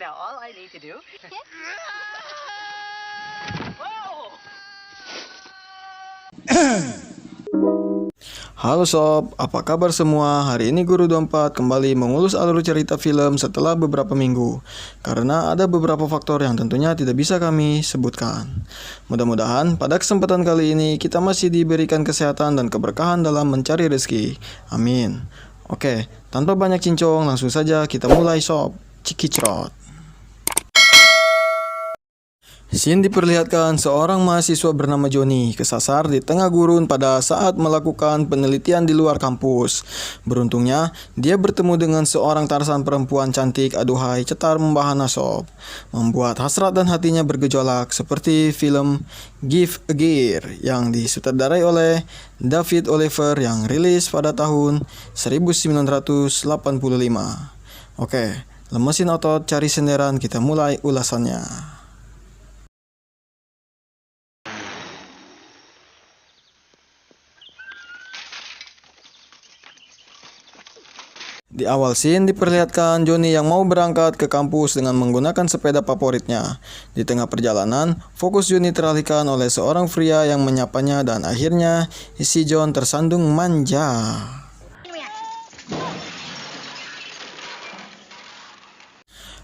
Now all I need to do. Whoa! Halo sob, apa kabar semua? Hari ini Guru 24 kembali mengulus alur cerita film setelah beberapa minggu, karena ada beberapa faktor yang tentunya tidak bisa kami sebutkan. Mudah-mudahan pada kesempatan kali ini kita masih diberikan kesehatan dan keberkahan dalam mencari rezeki. Amin. Oke, tanpa banyak cincong, langsung saja kita mulai sob. Cikicrot. Scene diperlihatkan seorang mahasiswa bernama Johnny kesasar di tengah gurun pada saat melakukan penelitian di luar kampus. Beruntungnya, dia bertemu dengan seorang Tarzan perempuan cantik, aduhai cetar membahana sob, membuat hasrat dan hatinya bergejolak seperti film Give a Gear yang disutradarai oleh David Oliver yang rilis pada tahun 1985. Oke, lemesin otot, cari senderan, kita mulai ulasannya. Di awal scene diperlihatkan Johnny yang mau berangkat ke kampus dengan menggunakan sepeda favoritnya. Di tengah perjalanan, fokus Johnny teralihkan oleh seorang pria yang menyapanya dan akhirnya si John tersandung manja.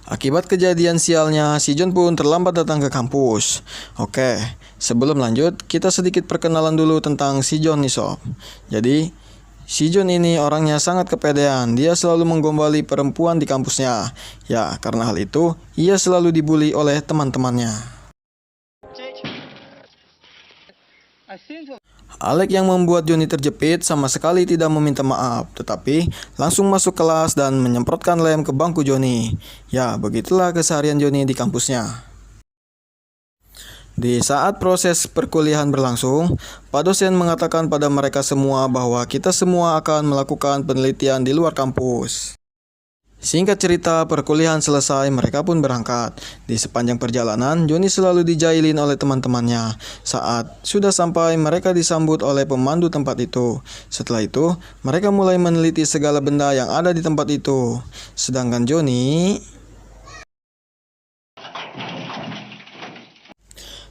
Akibat kejadian sialnya, si John pun terlambat datang ke kampus. Oke, sebelum lanjut, kita sedikit perkenalan dulu tentang si John nih sob. Jadi, si John ini orangnya sangat kepedean. Dia selalu menggombali perempuan di kampusnya. Ya, karena hal itu, ia selalu dibully oleh teman-temannya. Alec yang membuat Johnny terjepit sama sekali tidak meminta maaf, tetapi langsung masuk kelas dan menyemprotkan lem ke bangku Johnny. Ya, begitulah keseharian Johnny di kampusnya. Di saat proses perkuliahan berlangsung, Pak dosen mengatakan pada mereka semua bahwa kita semua akan melakukan penelitian di luar kampus. Singkat cerita, perkuliahan selesai, mereka pun berangkat. Di sepanjang perjalanan, Johnny selalu dijailin oleh teman-temannya. Saat sudah sampai, mereka disambut oleh pemandu tempat itu. Setelah itu, mereka mulai meneliti segala benda yang ada di tempat itu. Sedangkan Johnny...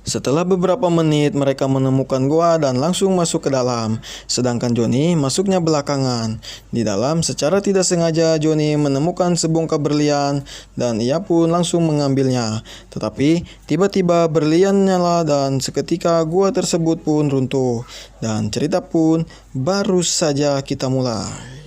Setelah beberapa menit, mereka menemukan gua dan langsung masuk ke dalam. Sedangkan Johnny masuknya belakangan. Di dalam, secara tidak sengaja, Johnny menemukan sebongkah berlian dan ia pun langsung mengambilnya. Tetapi, tiba-tiba berlian nyala dan seketika gua tersebut pun runtuh. Dan cerita pun baru saja kita mulai.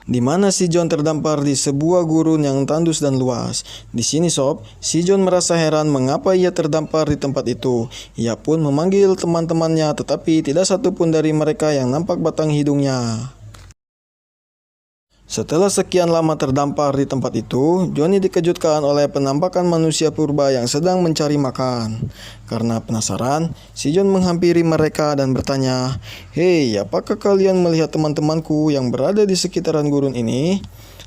Di mana si John terdampar di sebuah gurun yang tandus dan luas. Di sini sob, si John merasa heran mengapa ia terdampar di tempat itu. Ia pun memanggil teman-temannya, tetapi tidak satu pun dari mereka yang nampak batang hidungnya. Setelah sekian lama terdampar di tempat itu, Johnny dikejutkan oleh penampakan manusia purba yang sedang mencari makan. Karena penasaran, si John menghampiri mereka dan bertanya, "Hei, apakah kalian melihat teman-temanku yang berada di sekitaran gurun ini?"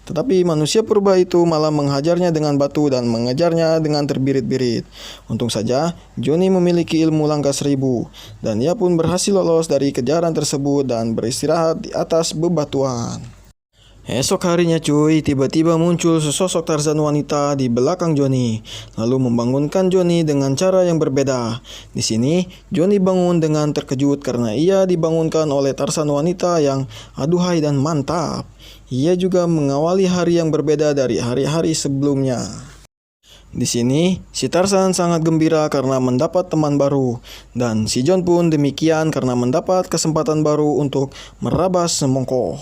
Tetapi manusia purba itu malah menghajarnya dengan batu dan mengejarnya dengan terbirit-birit. Untung saja, Johnny memiliki ilmu langkah 1000, dan ia pun berhasil lolos dari kejaran tersebut dan beristirahat di atas bebatuan. Esok harinya cuy, tiba-tiba muncul sesosok Tarzan wanita di belakang Johnny, lalu membangunkan Johnny dengan cara yang berbeda. Di sini, Johnny bangun dengan terkejut karena ia dibangunkan oleh Tarzan wanita yang aduhai dan mantap. Ia juga mengawali hari yang berbeda dari hari-hari sebelumnya. Di sini, si Tarzan sangat gembira karena mendapat teman baru, dan si John pun demikian karena mendapat kesempatan baru untuk merabas semongko.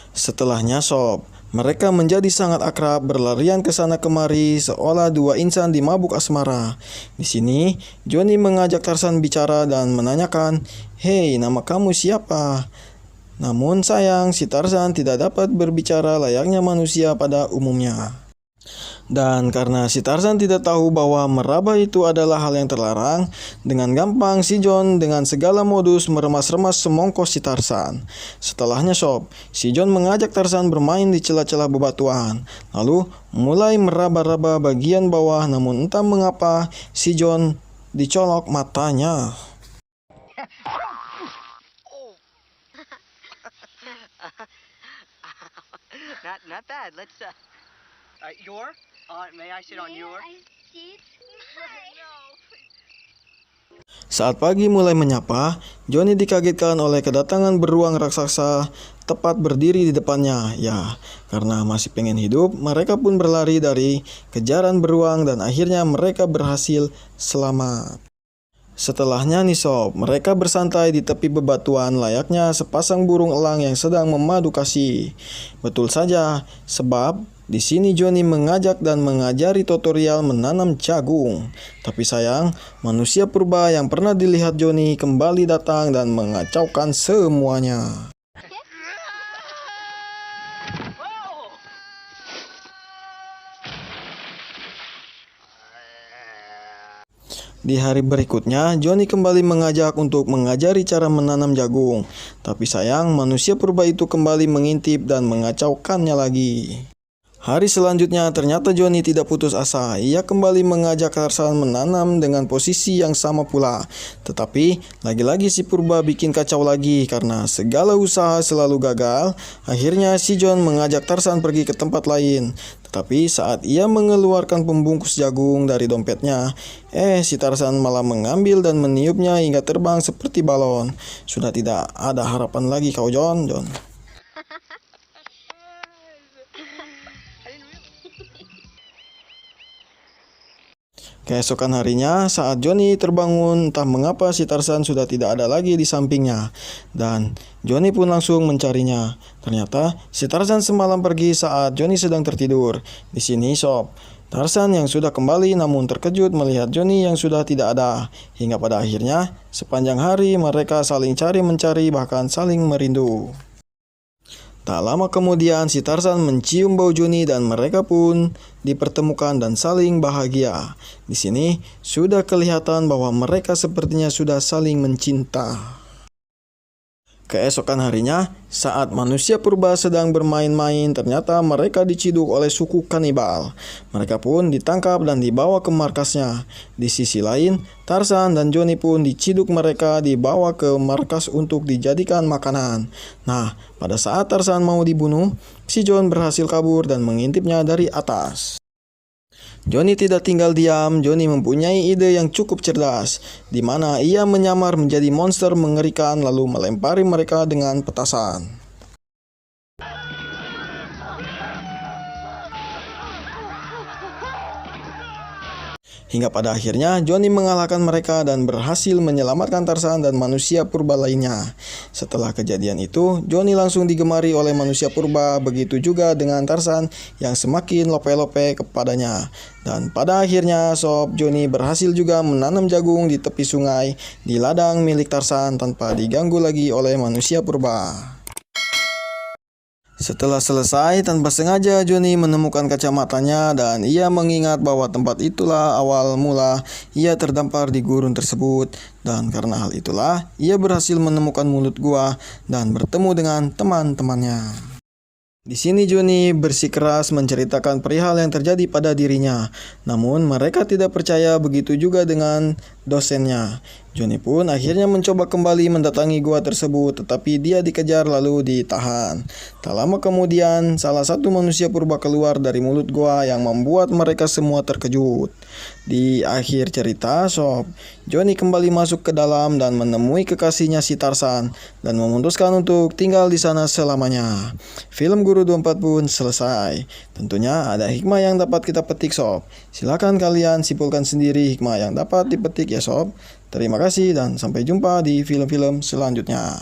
Setelahnya sob, mereka menjadi sangat akrab, berlarian ke sana kemari seolah dua insan di mabuk asmara. Di sini, Johnny mengajak Tarzan bicara dan menanyakan, "Hei, nama kamu siapa?" Namun sayang, si Tarzan tidak dapat berbicara layaknya manusia pada umumnya. Dan karena si Tarzan tidak tahu bahwa meraba itu adalah hal yang terlarang, dengan gampang si John dengan segala modus meremas-remas semongko si Tarzan. Setelahnya sob, si John mengajak Tarzan bermain di celah-celah bebatuan, lalu mulai meraba-raba bagian bawah, namun entah mengapa si John dicolok matanya. not bad. Let's, your? May I sit on your? I sit? No. Saat pagi mulai menyapa, Johnny dikagetkan oleh kedatangan beruang raksasa tepat berdiri di depannya. Ya, karena masih pengen hidup, mereka pun berlari dari kejaran beruang dan akhirnya mereka berhasil selamat. Setelahnya nih sob, mereka bersantai di tepi bebatuan layaknya sepasang burung elang yang sedang memadu kasih. Betul saja, sebab di sini Johnny mengajak dan mengajari tutorial menanam jagung. Tapi sayang, manusia purba yang pernah dilihat Johnny kembali datang dan mengacaukan semuanya. Whoa! Di hari berikutnya, Johnny kembali mengajak untuk mengajari cara menanam jagung. Tapi sayang, manusia purba itu kembali mengintip dan mengacaukannya lagi. Hari selanjutnya ternyata Johnny tidak putus asa. Ia kembali mengajak Tarzan menanam dengan posisi yang sama pula. Tetapi lagi-lagi si purba bikin kacau lagi karena segala usaha selalu gagal. Akhirnya si John mengajak Tarzan pergi ke tempat lain. Tetapi saat ia mengeluarkan pembungkus jagung dari dompetnya, si Tarzan malah mengambil dan meniupnya hingga terbang seperti balon. Sudah tidak ada harapan lagi kau John. Keesokan harinya, saat Johnny terbangun, entah mengapa si Tarzan sudah tidak ada lagi di sampingnya. Dan Johnny pun langsung mencarinya. Ternyata si Tarzan semalam pergi saat Johnny sedang tertidur. Di sini sob, Tarzan yang sudah kembali namun terkejut melihat Johnny yang sudah tidak ada. Hingga pada akhirnya, sepanjang hari mereka saling cari-mencari bahkan saling merindu. Tak lama kemudian si Tarzan mencium bau Johnny dan mereka pun dipertemukan dan saling bahagia. Di sini sudah kelihatan bahwa mereka sepertinya sudah saling mencinta. Keesokan harinya, saat manusia purba sedang bermain-main, ternyata mereka diciduk oleh suku kanibal. Mereka pun ditangkap dan dibawa ke markasnya. Di sisi lain, Tarzan dan Johnny pun diciduk, mereka dibawa ke markas untuk dijadikan makanan. Nah, pada saat Tarzan mau dibunuh, si John berhasil kabur dan mengintipnya dari atas. Johnny tidak tinggal diam. Johnny mempunyai ide yang cukup cerdas, di mana ia menyamar menjadi monster mengerikan lalu melempari mereka dengan petasan. Hingga pada akhirnya Johnny mengalahkan mereka dan berhasil menyelamatkan Tarzan dan manusia purba lainnya. Setelah kejadian itu, Johnny langsung digemari oleh manusia purba, begitu juga dengan Tarzan yang semakin lope-lope kepadanya. Dan pada akhirnya sob, Johnny berhasil juga menanam jagung di tepi sungai di ladang milik Tarzan tanpa diganggu lagi oleh manusia purba. Setelah selesai, tanpa sengaja Johnny menemukan kacamatanya dan ia mengingat bahwa tempat itulah awal mula ia terdampar di gurun tersebut. Dan karena hal itulah, ia berhasil menemukan mulut gua dan bertemu dengan teman-temannya. Di sini Johnny bersikeras menceritakan perihal yang terjadi pada dirinya. Namun mereka tidak percaya, begitu juga dengan dosennya. Johnny pun akhirnya mencoba kembali mendatangi gua tersebut, tetapi dia dikejar lalu ditahan. Tak lama kemudian, salah satu manusia purba keluar dari mulut gua yang membuat mereka semua terkejut. Di akhir cerita, sob, Johnny kembali masuk ke dalam dan menemui kekasihnya si Tarzan dan memutuskan untuk tinggal di sana selamanya. Film Guru 24 pun selesai. Tentunya ada hikmah yang dapat kita petik sob. Silakan kalian simpulkan sendiri hikmah yang dapat dipetik ya sob. Terima kasih dan sampai jumpa di film-film selanjutnya.